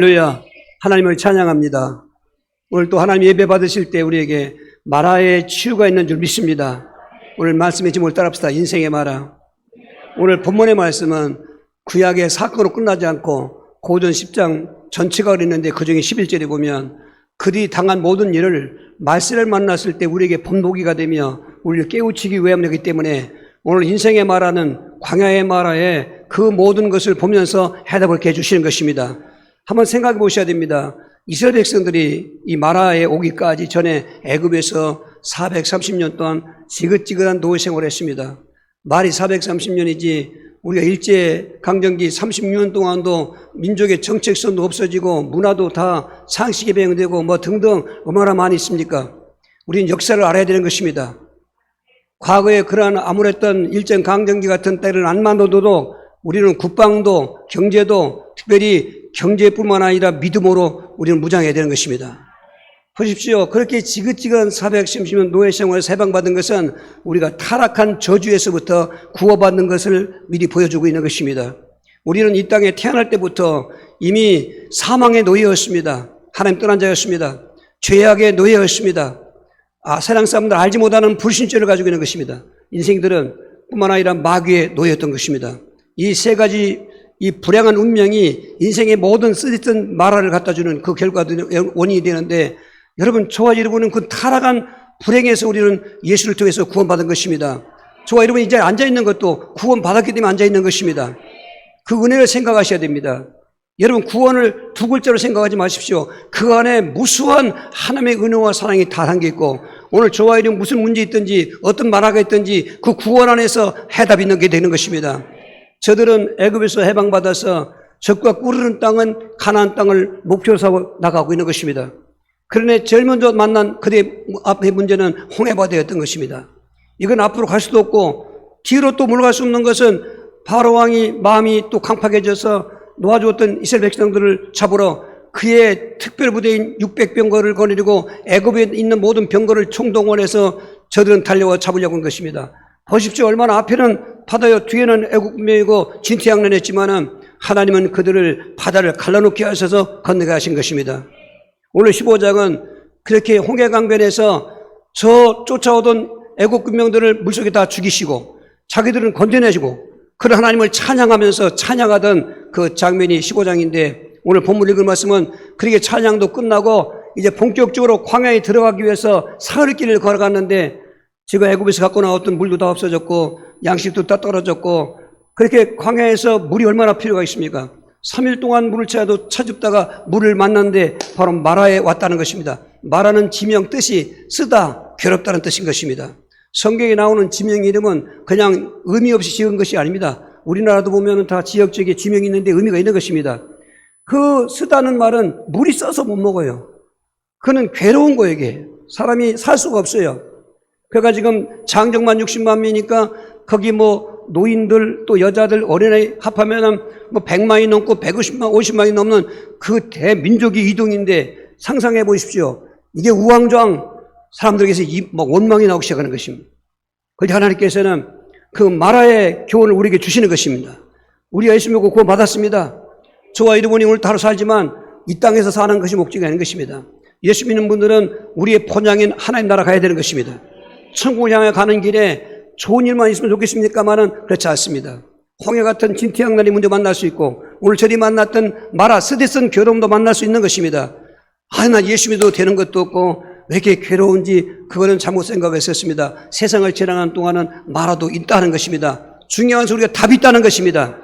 할렐루야. 하나님을 찬양합니다. 오늘 또 하나님 예배 받으실 때 우리에게 마라의 치유가 있는 줄 믿습니다. 오늘 말씀의 제목을 따라합시다. 인생의 마라. 오늘 본문의 말씀은 구약의 사건으로 끝나지 않고 고전 10장 전체가 그랬는데 그중에 11절에 보면 그들이 당한 모든 일을 말세를 만났을 때 우리에게 본보기가 되며 우리를 깨우치기 위함이기 때문에 오늘 인생의 마라는 광야의 마라에 그 모든 것을 보면서 해답을 해주시는 것입니다. 한번 생각해 보셔야 됩니다. 이스라엘 백성들이 이 마라에 오기까지 전에 애굽에서 430년 동안 지긋지긋한 노예 생활을 했습니다. 말이 430년이지 우리가 일제강점기 36년 동안도 민족의 정체성도 없어지고 문화도 다 상식에 배양되고 뭐 등등 얼마나 많이 있습니까? 우리는 역사를 알아야 되는 것입니다. 과거에 그러한 암울했던 일제강점기 같은 때를 안 만나도 우리는 국방도 경제도 특별히 경제뿐만 아니라 믿음으로 우리는 무장해야 되는 것입니다. 보십시오. 그렇게 지긋지긋한 430년 노예 생활을 해방받은 것은 우리가 타락한 저주에서부터 구원받는 것을 미리 보여주고 있는 것입니다. 우리는 이 땅에 태어날 때부터 이미 사망의 노예였습니다. 하나님 떠난 자였습니다. 죄악의 노예였습니다. 세상 사람들 알지 못하는 불신죄를 가지고 있는 것입니다. 인생들은 뿐만 아니라 마귀의 노예였던 것입니다. 이 세 가지 이 불행한 운명이 인생의 모든 쓰디쓴 마라를 갖다주는 그 결과도 원인이 되는데 여러분, 저와 여러분은 그 타락한 불행에서 우리는 예수를 통해서 구원받은 것입니다. 저와 여러분이 이제 앉아있는 것도 구원받았기 때문에 앉아있는 것입니다. 그 은혜를 생각하셔야 됩니다. 여러분, 구원을 두 글자로 생각하지 마십시오. 그 안에 무수한 하나님의 은혜와 사랑이 다 담겨있고 오늘 저와 여러분 무슨 문제 있든지 어떤 마라가 있든지 그 구원 안에서 해답이 있는 게 되는 것입니다. 저들은 애굽에서 해방받아서 적과 꿀르는 땅은 가나안 땅을 목표로 삼고 나가고 있는 것입니다. 그러나 제일 먼저 만난 그들의 앞의 문제는 홍해바다였던 것입니다. 이건 앞으로 갈 수도 없고 뒤로 또 물러갈 수 없는 것은 바로 왕이 마음이 또 강팍해져서 놓아주었던 이스라엘 백성들을 잡으러 그의 특별부대인 600병거를 거느리고 애굽에 있는 모든 병거를 총동원해서 저들은 달려와 잡으려고 한 것입니다. 보십시오. 얼마나 앞에는 바다요 뒤에는 애국명이고 진퇴양난했지만은 하나님은 그들을 바다를 갈라놓게 하셔서 건너게 하신 것입니다. 오늘 15장은 그렇게 홍해강변에서 저 쫓아오던 애국군명들을 물속에 다 죽이시고 자기들은 건져내시고 그런 하나님을 찬양하면서 찬양하던 그 장면이 15장인데 오늘 본문 읽은 말씀은 그렇게 찬양도 끝나고 이제 본격적으로 광야에 들어가기 위해서 사흘길을 걸어갔는데 지금 애굽에서 갖고 나왔던 물도 다 없어졌고 양식도 다 떨어졌고 그렇게 광야에서 물이 얼마나 필요가 있습니까? 3일 동안 물을 찾다가 물을 만났는데 바로 마라에 왔다는 것입니다. 마라는 지명 뜻이 쓰다, 괴롭다는 뜻인 것입니다. 성경에 나오는 지명 이름은 그냥 의미 없이 지은 것이 아닙니다. 우리나라도 보면 다 지역적인 지명이 있는데 의미가 있는 것입니다. 그 쓰다는 말은 물이 써서 못 먹어요. 그는 괴로운 거예요. 이게 사람이 살 수가 없어요. 그러니까 지금 장정만 60만 명이니까 거기 뭐 노인들 또 여자들 어린아이 합하면 뭐 100만이 넘고 50만이 넘는 그 대민족이 이동인데 상상해 보십시오. 이게 우왕좌왕 사람들에게서 막 원망이 나오기 시작하는 것입니다. 그런데 하나님께서는 그 마라의 교훈을 우리에게 주시는 것입니다. 우리가 예수 믿고 구원 받았습니다. 저와 여러분이 오늘 하루 살지만 이 땅에서 사는 것이 목적이 아닌 것입니다. 예수 믿는 분들은 우리의 본향인 하나님 나라 가야 되는 것입니다. 천국을 향해 가는 길에 좋은 일만 있으면 좋겠습니까마는 그렇지 않습니다. 홍해 같은 진퇴양난의 문제 만날 수 있고 오늘 저리 만났던 마라 스데슨 괴로움도 만날 수 있는 것입니다. 나 예수 믿어도 되는 것도 없고 왜 이렇게 괴로운지 그거는 잘못 생각했었습니다. 세상을 지나가는 동안은 마라도 있다는 것입니다. 중요한 것은 우리가 답이 있다는 것입니다.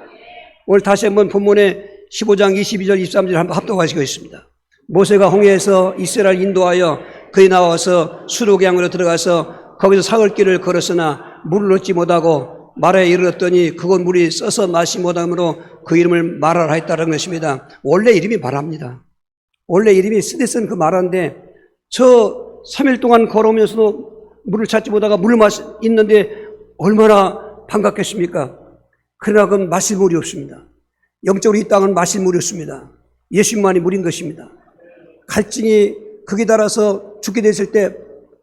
오늘 다시 한번 본문에 15장 22절 23절 한번 합독하시겠습니다. 모세가 홍해에서 이스라엘 인도하여 그에 나와서 수록양으로 들어가서 거기서 사흘길을 걸었으나 물을 얻지 못하고 마라에 이르렀더니 그곳 물이 써서 마시 못하므로 그 이름을 마라라 했다는 것입니다. 원래 이름이 마라입니다. 원래 이름이 스데슨 그 마라인데 저 3일 동안 걸어오면서도 물을 찾지 못하다가 물을 있는데 얼마나 반갑겠습니까? 그러나 그건 마실 물이 없습니다. 영적으로 이 땅은 마실 물이 없습니다. 예수님만이 물인 것입니다. 갈증이 극에 달아서 죽게 됐을 때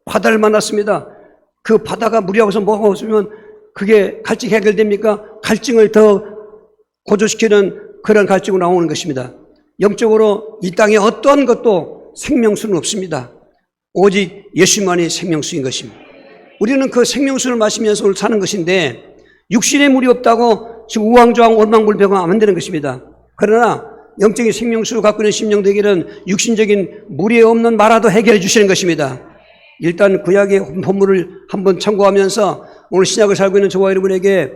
바다를 만났습니다. 그 바다가 물이 없어서 뭐가 없으면 그게 갈증 해결됩니까? 갈증을 더 고조시키는 그런 갈증으로 나오는 것입니다. 영적으로 이 땅에 어떠한 것도 생명수는 없습니다. 오직 예수만이 생명수인 것입니다. 우리는 그 생명수를 마시면서 오늘 사는 것인데 육신에 물이 없다고 지금 우왕좌왕 올망불평하면 안 되는 것입니다. 그러나 영적인 생명수를 갖고 있는 심령들에게는 육신적인 물이 없는 마라도 해결해 주시는 것입니다. 일단 구약의 본문을 한번 참고하면서 오늘 신약을 살고 있는 저와 여러분에게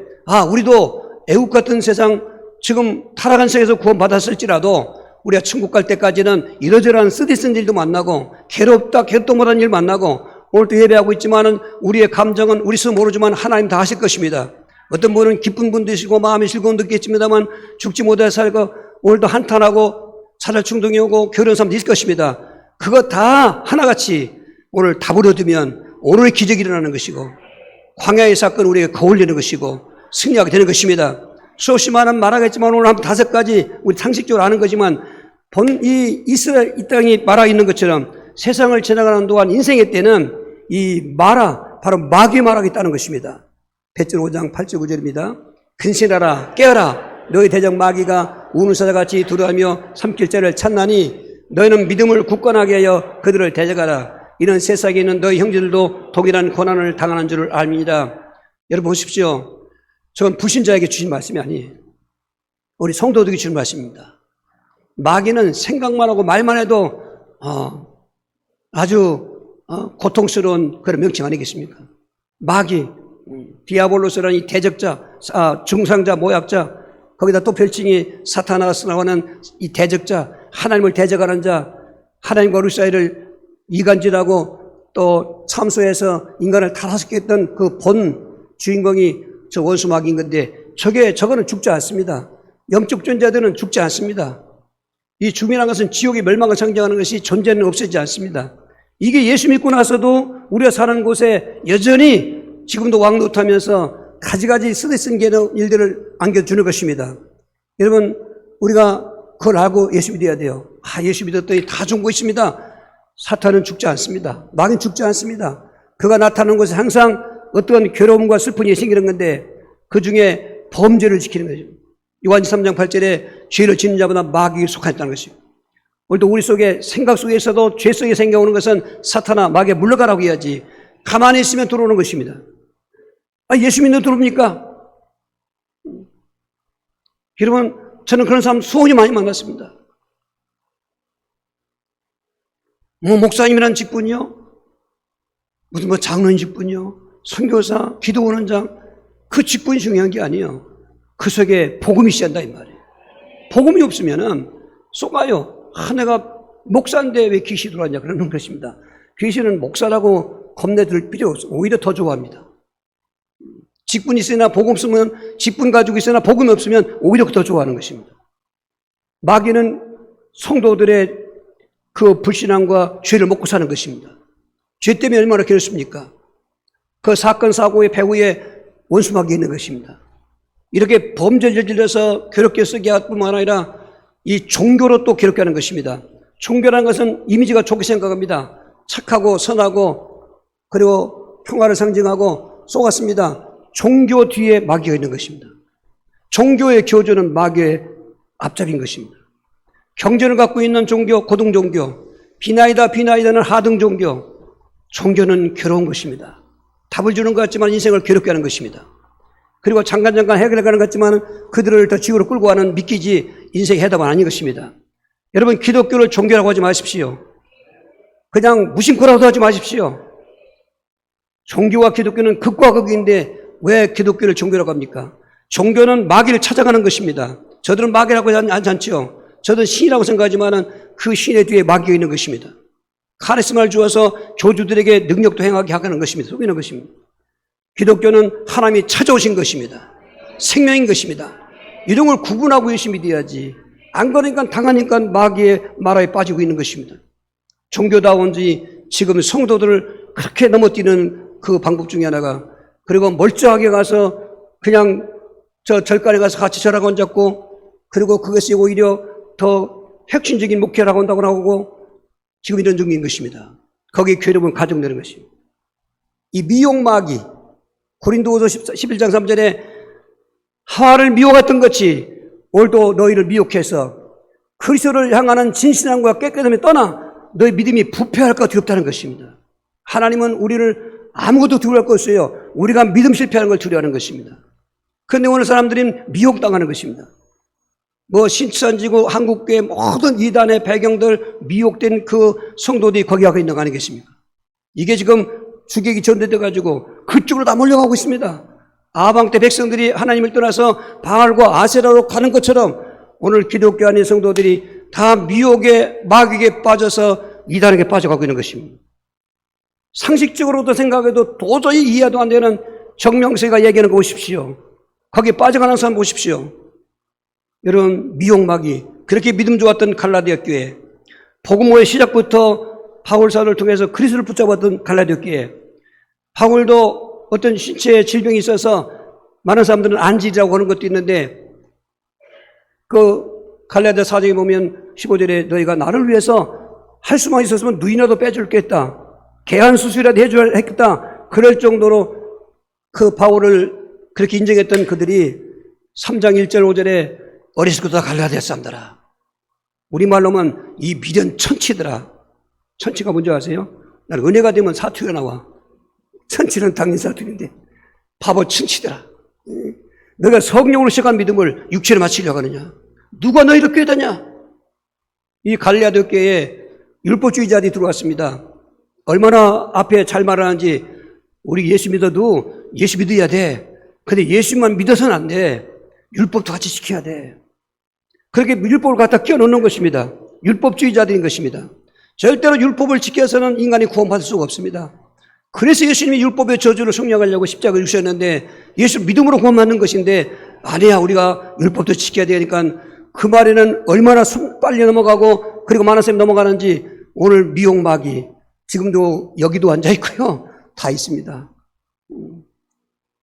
우리도 애국 같은 세상 지금 타락한 세상에서 구원받았을지라도 우리가 천국 갈 때까지는 이러저러한 쓰디쓴 일도 만나고 괴롭도 못한 일 만나고 오늘도 예배하고 있지만은 우리의 감정은 우리 스스로 모르지만 하나님 다 하실 것입니다. 어떤 분은 기쁜 분도 있고 마음이 즐거운 분도 있겠지만 죽지 못해 살고 오늘도 한탄하고 살할 충동이 오고 괴로운 사람도 있을 것입니다. 그거 다 하나같이 오늘 답을 얻으면 오늘의 기적이 일어나는 것이고 광야의 사건 우리에게 거울리는 것이고 승리하게 되는 것입니다. 수없이 많은 말하겠지만 오늘 한 5가지 우리 상식적으로 아는 거지만 이 이스라엘 이 땅이 말아 있는 것처럼 세상을 지나가는 동안 인생의 때는 이 마라 바로 마귀의 마라가 있다는 것입니다. 베드로 5장 8절 9절입니다. 근신하라 깨어라 너희 대적 마귀가 우는 사자같이 두려워하며 삼킬 자를 찾나니 너희는 믿음을 굳건하게 하여 그들을 대적하라. 이는 세상에 있는 너희 형제들도 동일한 고난을 당하는 줄을 압니다. 여러분 보십시오. 저건 불신자에게 주신 말씀이 아니에요. 우리 성도들에게 주신 말씀입니다. 마귀는 생각만 하고 말만 해도 아주 고통스러운 그런 명칭 아니겠습니까? 마귀, 디아볼로스라는 이 대적자, 중상자, 모약자, 거기다 또 별칭이 사타나스라고 하는 이 대적자, 하나님을 대적하는 자, 하나님과 우리 사이를 이간질하고 또 참소해서 인간을 타락시키게 했던 그 본 주인공이 저 원수 마귀인 건데 저거는 죽지 않습니다. 영적 존재들은 죽지 않습니다. 이 죽음이라는 것은 지옥의 멸망을 상징하는 것이 존재는 없어지지 않습니다. 이게 예수 믿고 나서도 우리가 사는 곳에 여전히 지금도 왕노릇하면서 가지가지 쓰디쓴 일들을 안겨주는 것입니다. 여러분 우리가 그걸 알고 예수 믿어야 돼요. 예수 믿었더니 다 좋은 거 있습니다. 사탄은 죽지 않습니다. 마귀는 죽지 않습니다. 그가 나타나는 곳에 항상 어떠한 괴로움과 슬픔이 생기는 건데 그 중에 범죄를 지키는 거죠. 요한지 3장 8절에 죄를 짓는 자보다 마귀에 속하였다는 것입니다. 오늘도 우리 속에 생각 속에서도 죄 속에 생겨오는 것은 사탄아 마귀에 물러가라고 해야지 가만히 있으면 들어오는 것입니다. 예수 믿는 들어옵니까? 여러분 저는 그런 사람 수없이 많이 만났습니다. 목사님이라는 직분이요? 무슨 장로인 직분이요? 선교사, 기도원원장 그 직분이 중요한 게 아니에요. 그 속에 복음이 있어야 한다 이 말이에요. 복음이 없으면은 쏘가요. 내가 목사인데 왜 귀신이 들어왔냐 그러는 것입니다. 귀신은 목사라고 겁내들 필요 없어요. 오히려 더 좋아합니다. 직분이 있으나 복음 없으면 직분 가지고 있으나 복음이 없으면 오히려 더 좋아하는 것입니다. 마귀는 성도들의 그 불신앙과 죄를 먹고 사는 것입니다. 죄 때문에 얼마나 괴롭습니까? 그 사건 사고의 배후에 원수 마귀가 있는 것입니다. 이렇게 범죄를 저질러서 괴롭게 쓰게 할 뿐만 아니라 이 종교로 또 괴롭게 하는 것입니다. 종교라는 것은 이미지가 좋게 생각합니다. 착하고 선하고 그리고 평화를 상징하고 쏘았습니다. 종교 뒤에 마귀가 있는 것입니다. 종교의 교조는 마귀의 앞잡인 것입니다. 경전을 갖고 있는 종교, 고등종교, 비나이다는 하등종교, 종교는 괴로운 것입니다. 답을 주는 것 같지만 인생을 괴롭게 하는 것입니다. 그리고 잠깐 해결해가는 것 같지만 그들을 더 지구로 끌고 가는 믿기지 인생의 해답은 아닌 것입니다. 여러분 기독교를 종교라고 하지 마십시오. 그냥 무심코라도 하지 마십시오. 종교와 기독교는 극과 극인데 왜 기독교를 종교라고 합니까? 종교는 마귀를 찾아가는 것입니다. 저들은 마귀라고 하지 않죠. 저들은 신이라고 생각하지만 그 신의 뒤에 마귀가 있는 것입니다. 카리스마를 주어서 교주들에게 능력도 행하게 하는 것입니다. 속이는 것입니다. 기독교는 하나님이 찾아오신 것입니다. 생명인 것입니다. 이런 걸 구분하고 열심히 믿어야지. 안 그러니까 당하니까 마귀의 마라에 빠지고 있는 것입니다. 종교다운지 지금 성도들을 그렇게 넘어뛰는 그 방법 중에 하나가 그리고 멀쩡하게 가서 그냥 저 절간에 가서 같이 절하고 앉았고 그리고 그것이 오히려 더 핵심적인 목회라고 한다고 나오고 지금 이런 중인 것입니다. 거기에 괴롭은 가정되는 것입니다. 이 미혹마귀 고린도후서 11장 3절에 하와를 미혹했던 것이 오늘도 너희를 미혹해서 그리스도를 향하는 진실함과 깨끗함이 떠나 너의 믿음이 부패할까 두렵다는 것입니다. 하나님은 우리를 아무것도 두려워할 것 없어요. 우리가 믿음 실패하는 걸 두려워하는 것입니다. 그런데 오늘 사람들은 미혹당하는 것입니다. 신천지고 한국교회 모든 이단의 배경들 미혹된 그 성도들이 거기 가고 있는 거 아니겠습니까? 이게 지금 주객이 전도돼가지고 그쪽으로 다 몰려가고 있습니다. 아방 때 백성들이 하나님을 떠나서 바알과 아세라로 가는 것처럼 오늘 기독교 안의 성도들이 다 미혹에 마귀에 빠져서 이단에게 빠져가고 있는 것입니다. 상식적으로도 생각해도 도저히 이해도 안 되는 정명세가 얘기하는 거 보십시오. 거기에 빠져가는 사람 보십시오. 여러분, 미혹마귀, 그렇게 믿음 좋았던 갈라디아 교회, 복음호의 시작부터 바울 사도를 통해서 그리스도를 붙잡았던 갈라디아 교회, 바울도 어떤 신체에 질병이 있어서 많은 사람들은 안질이라고 하는 것도 있는데 그 갈라디아 4장에 보면 15절에 너희가 나를 위해서 할 수만 있었으면 누이라도 빼줄겠다, 개한 수술이라도 해줘야 했겠다, 그럴 정도로 그 바울을 그렇게 인정했던 그들이 3장 1절 5절에 어리석을 것도 갈라디아 사람들아, 우리말로 하면 이 미련 천치더라. 천치가 뭔지 아세요? 나는 은혜가 되면 사투리가 나와. 천치는 당연히 사투리인데 바보 천치더라. 너가 성령으로 시작한 믿음을 육체로 마치려고 하느냐? 누가 너희를 꾀다냐? 이 갈라디아 교회에 율법주의자들이 들어왔습니다. 얼마나 앞에 잘 말하는지, 우리 예수 믿어도 예수 믿어야 돼. 근데 예수만 믿어서는 안 돼. 율법도 같이 지켜야 돼. 그렇게 율법을 갖다 끼워넣는 것입니다. 율법주의자들인 것입니다. 절대로 율법을 지켜서는 인간이 구원받을 수가 없습니다. 그래서 예수님이 율법의 저주를 성령하려고 십자가를 주셨는데, 예수 믿음으로 구원받는 것인데, 아니야, 우리가 율법도 지켜야 되니까, 그 말에는 얼마나 빨리 넘어가고 그리고 많은 사람이 넘어가는지 오늘 미혹마귀 지금도 여기도 앉아 있고요, 다 있습니다.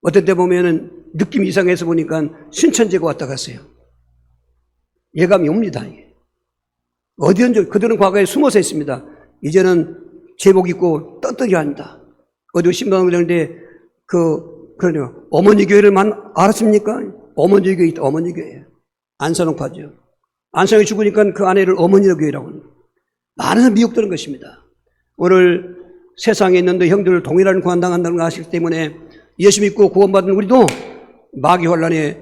어떤 때 보면은 느낌이 이상해서 보니까 신천지가 왔다 갔어요. 예감이 옵니다. 어디든지 그들은 과거에 숨어서 있습니다. 이제는 제복 입고 떳떳이 합니다. 어디 신방을 하는데 그러네요. 어머니 교회를 알았습니까? 어머니 교회 있다. 어머니 교회. 안산옥파죠. 안산이 죽으니까 그 아내를 어머니 교회라고 합니다. 많은 미혹되는 것입니다. 오늘 세상에 있는 형들을 동일한 구원당한다는 걸 아시기 때문에 예수 믿고 구원받은 우리도 마귀 환란에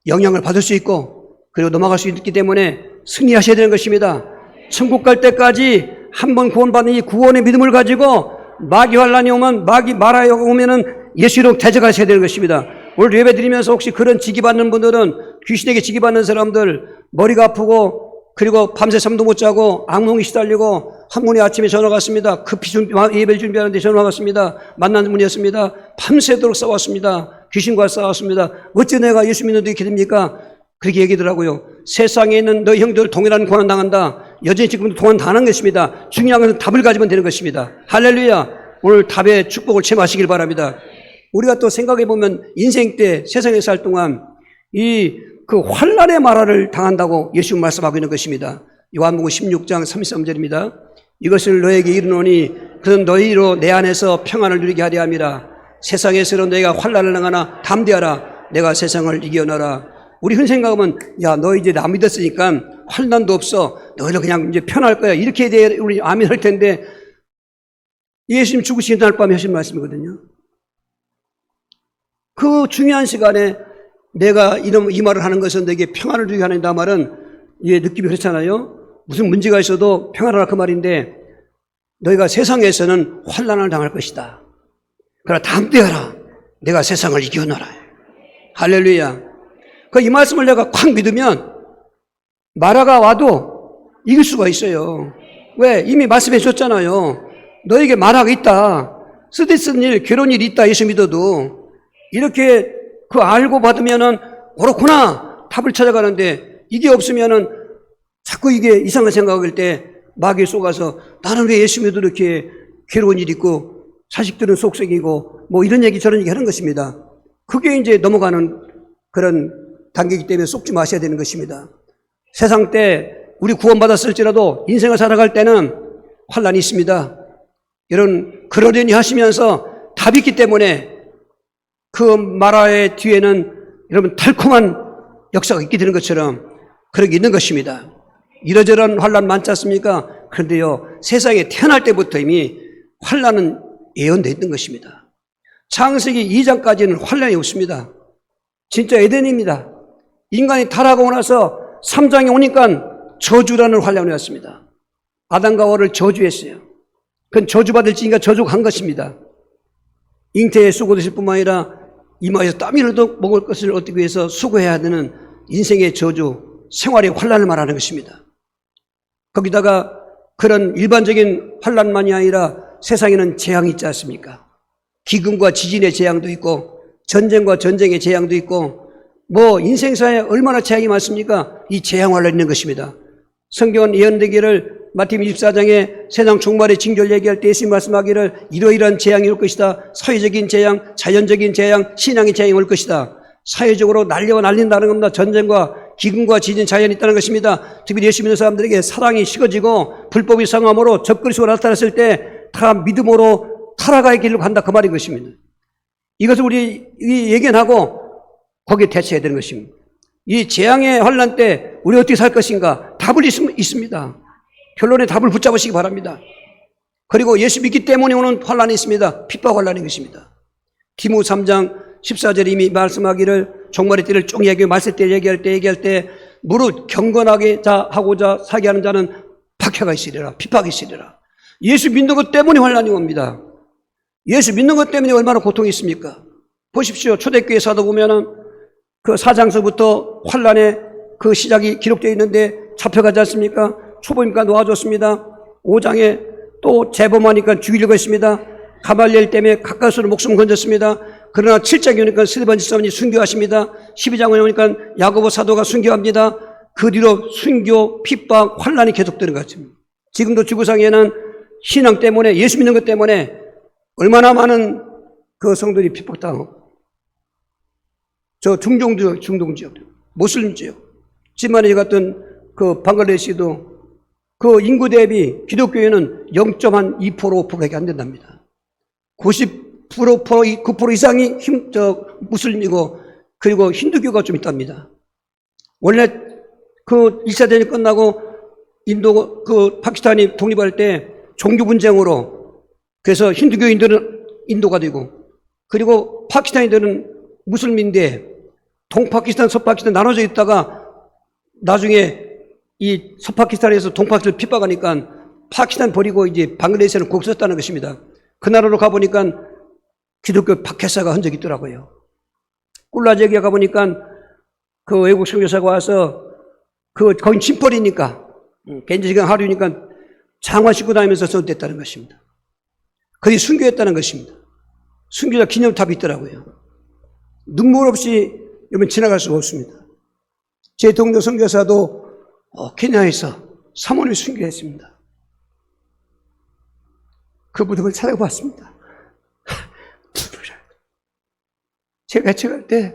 영향을 받을 수 있고 그리고 넘어갈 수 있기 때문에 승리하셔야 되는 것입니다. 천국 갈 때까지 한번 구원받은 이 구원의 믿음을 가지고 마귀 환란이 오면, 마귀 마라에 오면은 예수로 대적하셔야 되는 것입니다. 오늘 예배 드리면서 혹시 그런 지기받는 분들은, 귀신에게 지기받는 사람들, 머리가 아프고 그리고 밤새 잠도 못 자고 악몽이 시달리고, 한 분이 아침에 전화가 왔습니다. 급히 예배를 준비하는데 전화가 왔습니다. 만난 분이었습니다. 밤새도록 싸웠습니다. 귀신과 싸웠습니다. 어째 내가 예수 믿는데 이렇게 됩니까? 그렇게 얘기더라고요. 세상에 있는 너희 형들 동일한 고난 당한다. 여전히 지금도 고난 당하는 것입니다. 중요한 것은 답을 가지면 되는 것입니다. 할렐루야. 오늘 답의 축복을 체험하시길 바랍니다. 우리가 또 생각해 보면 인생 때 세상에 살 동안 그 환란의 마라를 당한다고 예수 말씀하고 있는 것입니다. 요한복음 16장 33절입니다. 이것을 너에게 이르노니 그는 너희로 내 안에서 평안을 누리게 하려 함이라. 세상에서는 너희가 환란을 당하나 담대하라. 내가 세상을 이겨노라. 우리 흔히 생각하면, 야, 너 이제 나 믿었으니까 환난도 없어. 너희는 그냥 이제 편할 거야. 이렇게 우리 아멘 할 텐데, 예수님 죽으신 날 밤에 하신 말씀이거든요. 그 중요한 시간에 내가 이 말을 하는 것은 너에게 평안을 주게 하는다 말은, 느낌이 그렇잖아요. 무슨 문제가 있어도 평안하라 그 말인데, 너희가 세상에서는 환난을 당할 것이다. 그러나 담대하라. 내가 세상을 이겨노라. 할렐루야. 이 말씀을 내가 콱 믿으면 마라가 와도 이길 수가 있어요. 왜? 이미 말씀해 줬잖아요. 너에게 마라가 있다. 쓰디쓴 일, 괴로운 일이 있다. 예수 믿어도. 이렇게 알고 받으면은 그렇구나. 답을 찾아가는데, 이게 없으면은 자꾸 이게 이상한 생각할 때 마귀에 속아서 나는 왜 예수 믿어도 이렇게 괴로운 일이 있고 자식들은 속썩이고 뭐 이런 얘기 저런 얘기 하는 것입니다. 그게 이제 넘어가는 그런 단계이기 때문에 속지 마셔야 되는 것입니다. 세상 때 우리 구원받았을지라도 인생을 살아갈 때는 환란이 있습니다. 여러분, 그러려니 하시면서 답이 있기 때문에 그 마라의 뒤에는 여러분 달콤한 역사가 있게 되는 것처럼 그렇게 있는 것입니다. 이러저런 환란 많지 않습니까? 그런데요, 세상에 태어날 때부터 이미 환란은 예언되어 있는 것입니다. 창세기 2장까지는 환란이 없습니다. 진짜 에덴입니다. 인간이 타락하고 나서 3장에 오니까 저주라는 환란이 왔습니다. 아담과 하와를 저주했어요. 그건 저주받을 지니까 저주한 것입니다. 잉태에 수고되실 뿐만 아니라 이마에서 땀이 흘러도 먹을 것을 얻기 위해서 수고해야 되는 인생의 저주, 생활의 환란을 말하는 것입니다. 거기다가 그런 일반적인 환란만이 아니라 세상에는 재앙이 있지 않습니까? 기근과 지진의 재앙도 있고 전쟁과 전쟁의 재앙도 있고 뭐 인생사에 얼마나 재앙이 많습니까? 이 재앙 환란이 있는 것입니다. 성경은 예언되기를 마태복음 24장에 세상 종말의 징조를 얘기할 때 예수님 말씀하기를 이러이러한 재앙이 올 것이다. 사회적인 재앙, 자연적인 재앙, 신앙의 재앙이 올 것이다. 사회적으로 난리가 날린다는 겁니다. 전쟁과 기근과 지진, 자연이 있다는 것입니다. 특히 예수 믿는 사람들에게 사랑이 식어지고 불법이 상함으로 적그리스도가 나타났을 때 다 믿음으로 타락의 길로 간다, 그 말인 것입니다. 이것을 우리 예견하고 거기에 대처해야 되는 것입니다. 이 재앙의 환란 때 우리 어떻게 살 것인가? 답을 있습니다. 결론에 답을 붙잡으시기 바랍니다. 그리고 예수 믿기 때문에 오는 환란이 있습니다. 핍박 환란인 것입니다. 디모 3장 14절에 이미 말씀하기를 종말의 때를 쭉 얘기하고 말세 때를 얘기할 때 무릇 경건하게 하고자 사게 하는 자는 박해가 있으리라, 핍박이 있으리라. 예수 믿는 것 때문에 환란이 옵니다. 예수 믿는 것 때문에 얼마나 고통이 있습니까? 보십시오. 초대교회 사도 보면은 그 4장서부터 환란의 그 시작이 기록되어 있는데 잡혀가지 않습니까? 초보니까 놓아줬습니다. 5장에 또 재범하니까 죽이려고 했습니다. 가말리엘 때문에 가까스로 목숨 건졌습니다. 그러나 7장에 오니까 스데반 집사님이 순교하십니다. 12장에 오니까 야고보 사도가 순교합니다. 그 뒤로 순교, 핍박, 환란이 계속되는 것 같습니다. 지금도 지구상에는 신앙 때문에, 예수 믿는 것 때문에 얼마나 많은 그 성도들이 핍박당하고, 저 중동 지역, 모슬림 지역, 지난번에 같은 그 방글라데시도 그 인구 대비 기독교회는 0.2%밖에 안 된답니다. 90% 9% 이상이 무슬림이고, 그리고 힌두교가 좀 있답니다. 원래 그 1차 대전이 끝나고 인도, 파키스탄이 독립할 때 종교 분쟁으로, 그래서 힌두교인들은 인도가 되고, 그리고 파키스탄인들은 무슬림인데, 동파키스탄, 서파키스탄 나눠져 있다가 나중에 이 서파키스탄에서 동파키스탄을 핍박하니까 파키스탄 버리고 이제 방글라데시는 곡 썼다는 것입니다. 그 나라로 가보니까 기독교 박해사가 흔적이 있더라고요. 꿀라제기에 가보니까 그 외국 선교사가 와서 거긴 침벌이니까, 겐지시간 하루니까 장화 신고 다니면서 전도했다는 것입니다. 거기 순교했다는 것입니다. 순교자 기념탑이 있더라고요. 눈물 없이 여러분 지나갈 수가 없습니다. 제 동료 선교사도 케냐에서 사모님이 순교했습니다. 그 무덤을 찾아봤습니다. 제가 갈 때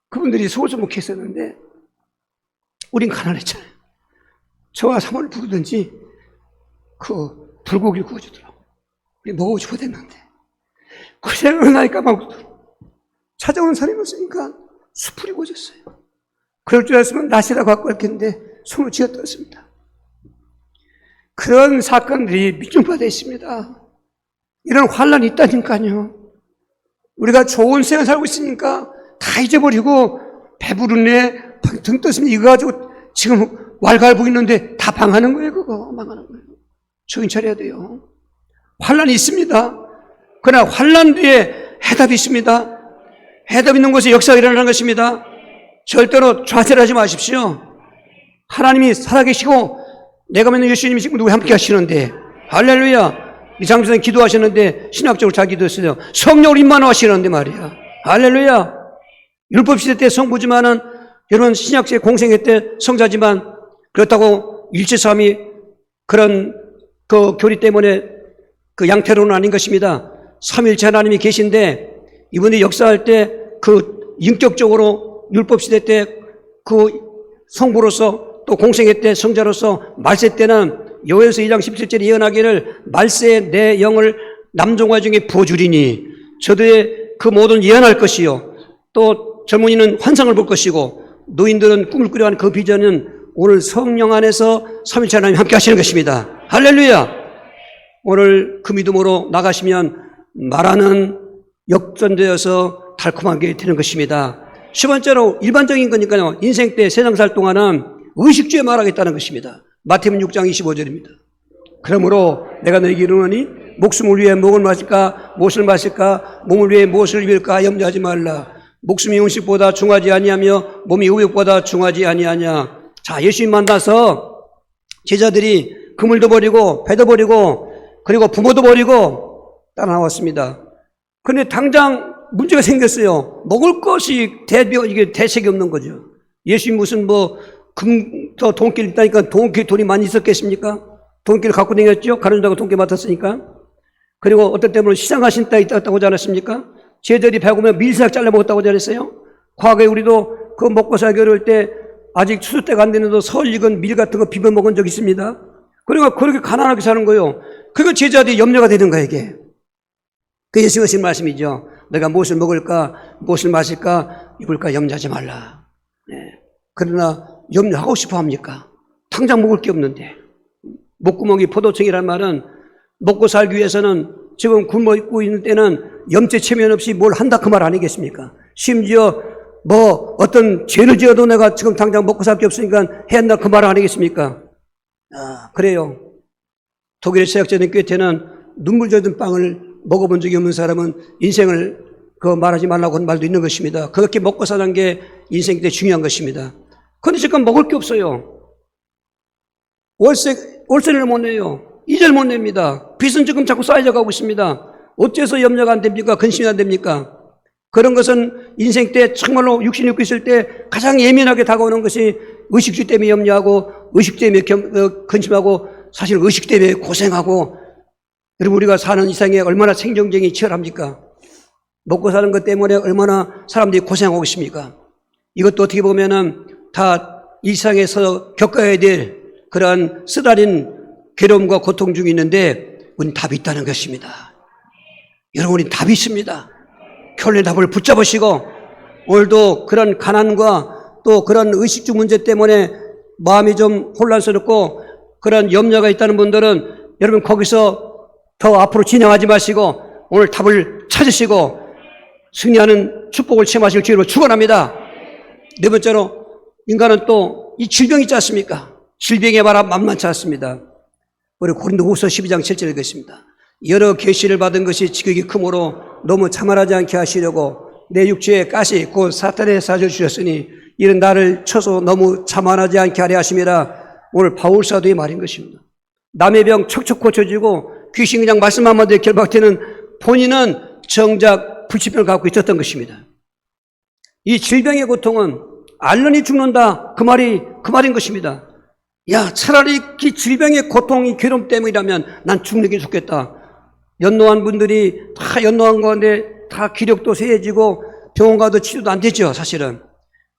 그분들이 소주목했었는데 우린 가난했잖아요. 저와 사모를 부르든지 그 불고기를 구워주더라고요. 우리 먹어보지 못했는데 그 생각을 나니까 막 찾아오는 사람이 없으니까 수풀이 고졌어요. 그럴 줄 알았으면 낫이라고 갖고 왔겠는데 손을 쥐어뜯었습니다. 그런 사건들이 밑중파되어 있습니다. 이런 환란이 있다니까요. 우리가 좋은 생활 살고 있으니까 다 잊어버리고 배부르네, 등 떴으면 이거 가지고 지금 왈가왈부 있는데 다 방하는 거예요. 그거 망하는 거예요. 정신 차려야 돼요. 환란이 있습니다. 그러나 환란 뒤에 해답이 있습니다. 해답 있는 곳에 역사가 일어나는 것입니다. 절대로 좌절하지 마십시오. 하나님이 살아계시고 내가 믿는 예수님이 지금 누구 함께 하시는데, 할렐루야. 이 장로님 기도하셨는데 신학적으로 잘 기도했어요. 성령으로 임만하시는데 말이야. 할렐루야. 율법시대 때 성부지만은 여러분 신약시대 공생애 때 성자지만 그렇다고 일체삼위 그런 그 교리 때문에 그 양태로는 아닌 것입니다. 삼일체 하나님이 계신데 이분이 역사할 때 그 인격적으로 율법시대 때 그 성부로서 또 공생애 때 성자로서 말세 때는 요엘서 2장 17절에 예언하기를 말세에 내 영을 남종화 중에 부어주리니 저들의 그 모든 예언할 것이요 또 젊은이는 환상을 볼 것이고 노인들은 꿈을 꾸려하는 그 비전은 오늘 성령 안에서 삼위일체 하나님 함께 하시는 것입니다. 할렐루야! 오늘 그 믿음으로 나가시면 말하는 역전되어서 달콤하게 되는 것입니다. 10번째로 일반적인 거니까요. 인생 때 세상 살 동안은 의식주에 말하겠다는 것입니다. 마태복음 6장 25절입니다. 그러므로 내가 너에게 이르노니 목숨을 위해 목을 마실까 무엇을 마실까 몸을 위해 무엇을 입을까 염려하지 말라. 목숨이 음식보다 중하지 아니하며 몸이 의욕보다 중하지 아니하냐. 자, 예수님 만나서 제자들이 그물도 버리고 배도 버리고 그리고 부모도 버리고 따라 나왔습니다. 그런데 당장 문제가 생겼어요. 먹을 것이 이게 대책이 없는 거죠. 예수님 무슨 돈길 있다니까 돈이 많이 있었겠습니까? 돈길 갖고 다녔죠? 가른다고 돈길 맡았으니까. 그리고 어떤 때문에 시장하신 때 있다고 하지 않았습니까? 제자들이 배고프면 밀사약 잘라 먹었다고 하지 않았어요? 과거에 우리도 그 먹고 살기 어려울 때 아직 추수 때가 안 되는데도 설 익은 밀 같은 거 비벼 먹은 적 있습니다. 그러니까 그렇게 가난하게 사는 거예요. 그거 제자들이 염려가 되는 거예요, 이게. 그 예수님 하신 말씀이죠. 내가 무엇을 먹을까, 무엇을 마실까, 입을까 염려하지 말라. 네. 그러나 염려하고 싶어 합니까? 당장 먹을 게 없는데. 목구멍이 포도청이라는 말은 먹고 살기 위해서는 지금 굶어 있고 있는 때는 염제 체면 없이 뭘 한다 그 말 아니겠습니까? 심지어 어떤 죄를 지어도 내가 지금 당장 먹고 살 게 없으니까 해야 한다 그 말 아니겠습니까? 그래요. 독일의 세학자된 꿰테는 눈물 젖은 빵을 먹어본 적이 없는 사람은 인생을 말하지 말라고 하는 말도 있는 것입니다. 그렇게 먹고 사는 게 인생 때 중요한 것입니다. 그런데 지금 먹을 게 없어요. 월세를 못 내요. 이자를 못 냅니다. 빚은 지금 자꾸 쌓여져 가고 있습니다. 어째서 염려가 안 됩니까? 근심이 안 됩니까? 그런 것은 인생 때 정말로 육신이 있을 때 가장 예민하게 다가오는 것이 의식주 때문에 염려하고 의식 때문에 근심하고 사실 의식 때문에 고생하고 여러분 우리가 사는 이상에 얼마나 생존경이 치열합니까? 먹고 사는 것 때문에 얼마나 사람들이 고생하고 있습니까? 이것도 어떻게 보면은 다 일상에서 겪어야 될 그러한 쓰다린 괴로움과 고통 중에 있는데 우리는 답이 있다는 것입니다. 여러분 우리는 답이 있습니다. 결론의 답을 붙잡으시고 오늘도 그런 가난과 또 그런 의식주 문제 때문에 마음이 좀 혼란스럽고 그런 염려가 있다는 분들은 여러분 거기서 더 앞으로 진행하지 마시고 오늘 답을 찾으시고 승리하는 축복을 체험하실 주로 축원합니다. 네 번째로 인간은 또 이 질병이 있지 않습니까? 질병의 바람 만만치 않습니다. 우리 고린도후서 12장 7절에 있습니다. 여러 계시를 받은 것이 지극히 크므로 너무 자만하지 않게 하시려고 내 육체에 가시 곧 사탄의 사주를 주셨으니 이는 나를 쳐서 너무 자만하지 않게 하려 하심이라. 오늘 바울 사도의 말인 것입니다. 남의 병 척척 고쳐지고 귀신 그냥 말씀만 하면 결박되는 본인은 정작 불치병을 갖고 있었던 것입니다. 이 질병의 고통은 앓느니 죽는다 그 말인 것입니다. 야, 차라리 이 질병의 고통이 괴로움 때문이라면 난 죽는 게 좋겠다. 연노한 분들이 다 연노한 건데 다 기력도 쇠해지고 병원 가도 치료도 안 되죠, 사실은.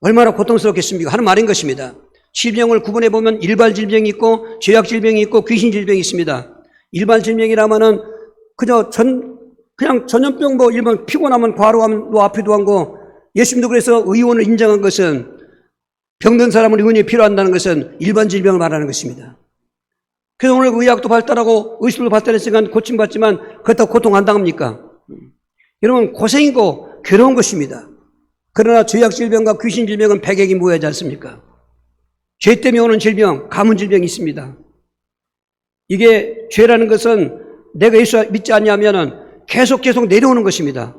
얼마나 고통스럽겠습니까? 하는 말인 것입니다. 질병을 구분해 보면 일반 질병이 있고 죄악 질병이 있고 귀신 질병이 있습니다. 일반 질병이라면은 그냥 전염병 일반 피곤하면 과로하면 아프기도 하고 예수님도 그래서 의원을 인정한 것은 병든 사람은 의원이 필요한다는 것은 일반 질병을 말하는 것입니다. 그래서 오늘 의학도 발달하고 의술도 발달했으니까 고침받지만 그렇다고 고통 안 당합니까? 여러분 고생이고 괴로운 것입니다. 그러나 죄악 질병과 귀신 질병은 백액이 모여야지 않습니까? 죄 때문에 오는 질병, 가문 질병이 있습니다. 이게 죄라는 것은 내가 예수 믿지 않냐면은 계속 내려오는 것입니다.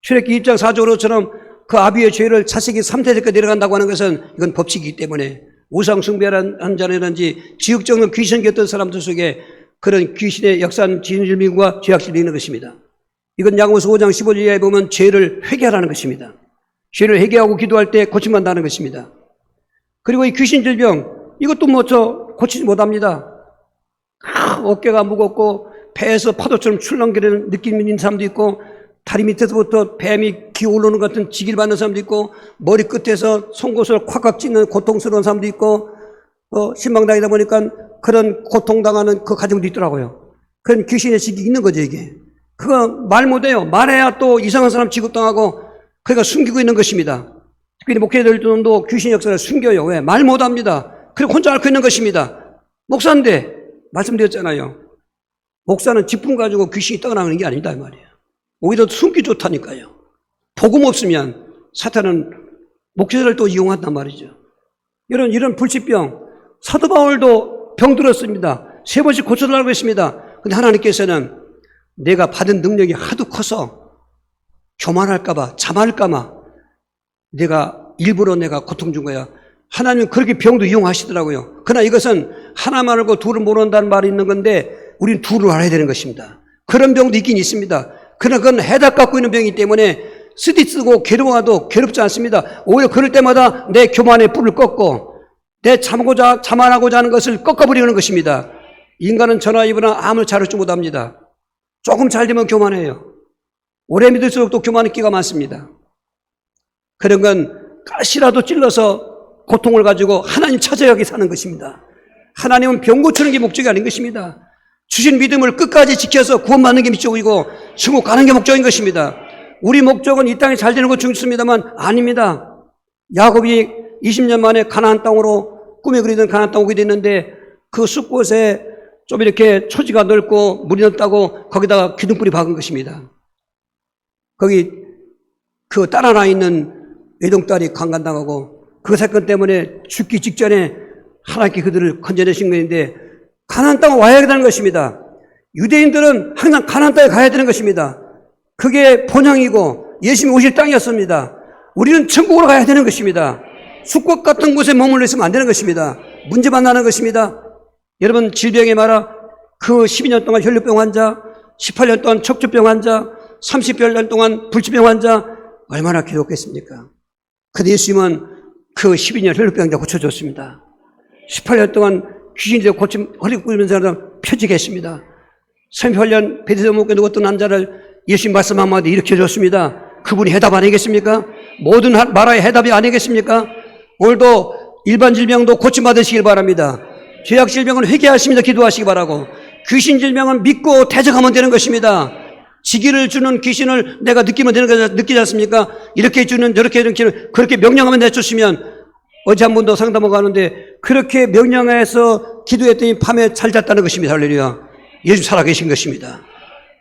출애굽기 2장 4절로처럼 그 아비의 죄를 차세기 3세대까지 내려간다고 하는 것은 이건 법칙이기 때문에 우상 숭배한 자라든지 지극정은 귀신 겼던 사람들 속에 그런 귀신의 역사한 질병과 죄악 질병이 있는 것입니다. 이건 야고보서 5장 15절에 보면 죄를 회개하라는 것입니다. 죄를 회개하고 기도할 때 고침받는다는 것입니다. 그리고 이 귀신 질병 이것도 고치지 못합니다. 어깨가 무겁고 배에서 파도처럼 출렁거리는 느낌이 있는 사람도 있고 다리 밑에서부터 뱀이 기어오르는 것 같은 지기를 받는 사람도 있고 머리 끝에서 송곳을 콱콱 찢는 고통스러운 사람도 있고 신방당이다 보니까 그런 고통당하는 그 가정도 있더라고요. 그런 귀신의 지기 있는 거죠 이게. 그거 말 못해요. 말해야 또 이상한 사람 취급당하고 그러니까 숨기고 있는 것입니다. 특별히 목회자들도 귀신 역사를 숨겨요. 왜? 말 못합니다. 그리고 혼자 앓고 있는 것입니다. 목사인데 말씀드렸잖아요. 목사는 직분 가지고 귀신이 떠나가는 게 아니다 이 말이에요. 오히려 숨기 좋다니까요. 복음 없으면 사탄은 목회자를 또 이용한단 말이죠. 이런 불치병, 사도 바울도 병들었습니다. 3번씩 고쳐달라고 했습니다. 근데 하나님께서는 내가 받은 능력이 하도 커서 교만할까봐, 자만할까봐 일부러 내가 고통 준 거야. 하나님은 그렇게 병도 이용하시더라고요. 그러나 이것은 하나 말고 둘을 모른다는 말이 있는 건데 우리는 둘을 알아야 되는 것입니다. 그런 병도 있긴 있습니다. 그러나 그건 해답 갖고 있는 병이기 때문에 쓰디쓰고 괴로워도 괴롭지 않습니다. 오히려 그럴 때마다 내 교만의 뿔을 꺾고 내 자만하고자 하는 것을 꺾어버리는 것입니다. 인간은 저나 이보나 암을 자르지 못합니다. 조금 잘 되면 교만해요. 오래 믿을수록 또 교만의 끼가 많습니다. 그런 건 가시라도 찔러서 고통을 가지고 하나님 찾아가게 사는 것입니다. 하나님은 병 고치는 게 목적이 아닌 것입니다. 주신 믿음을 끝까지 지켜서 구원받는 게 목적이고 천국 가는 게 목적인 것입니다. 우리 목적은 이 땅에 잘 되는 것 중요습니다만 아닙니다. 야곱이 20년 만에 가나안 땅으로 꿈에 그리던 가나안 땅 오게 됐는데 그 숲곳에 좀 이렇게 초지가 넓고 물이 넓다고 거기다가 기둥뿌리 박은 것입니다. 거기 그 딸 하나 있는 외동딸이 강간당하고 그 사건 때문에 죽기 직전에 하나님께 그들을 건져내신 것인데 가나안 땅에 와야 되는 것입니다. 유대인들은 항상 가나안 땅에 가야 되는 것입니다. 그게 본향이고 예수님이 오실 땅이었습니다. 우리는 천국으로 가야 되는 것입니다. 숲꽃 같은 곳에 머물러 있으면 안 되는 것입니다. 문제만 나는 것입니다. 여러분 질병의 말아 그 12년 동안 혈류병 환자, 18년 동안 척추병 환자, 30여 년 동안 불치병 환자 얼마나 괴롭겠습니까? 그런데 예수님은 그 12년 혈류병 환자 고쳐줬습니다. 18년 동안 귀신이 되어 고침 허리 굽는 사람 펴지게 했습니다. 38년 베드로 목에 누웠던 남자를 예수님 말씀 한마디 일으켜줬습니다. 그분이 해답 아니겠습니까? 모든 말아의 해답이 아니겠습니까? 오늘도 일반 질병도 고침받으시길 바랍니다. 죄악 질병은 회개하시면서 기도하시기 바라고 귀신 질병은 믿고 대적하면 되는 것입니다. 지기를 주는 귀신을 내가 느끼면 되는 거 느끼지 않습니까? 이렇게 주는 저렇게 주는 귀신을 그렇게 명령하면 내쫓으면 어제 한 분도 상담하고 가는데 그렇게 명령해서 기도했더니 밤에 잘 잤다는 것입니다. 할렐루야. 예수 살아계신 것입니다.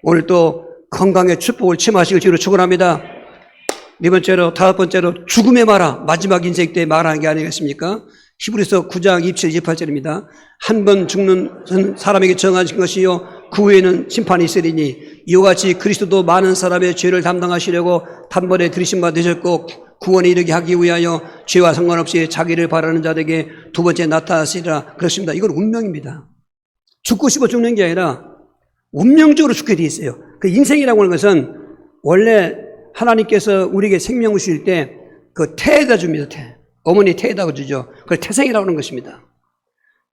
오늘 또 건강의 축복을 침하시길 주로 축원합니다. 네 번째로, 다섯 번째로 죽음의 마라, 마지막 인생 때 말하는 게 아니겠습니까? 히브리서 9장 27, 28절입니다. 한 번 죽는 사람에게 정하신 것이요 그 후에는 심판이 있으리니 이와 같이 그리스도도 많은 사람의 죄를 담당하시려고 단번에 들이신 바 되셨고 구원에 이르게 하기 위하여 죄와 상관없이 자기를 바라는 자들에게 두 번째 나타나시리라. 그렇습니다. 이건 운명입니다. 죽고 싶어 죽는 게 아니라 운명적으로 죽게 돼 있어요. 그 인생이라고 하는 것은 원래 하나님께서 우리에게 생명을 주실 때 그 태에다 줍니다. 태. 어머니 태에다가 주죠. 그걸 태생이라고 하는 것입니다.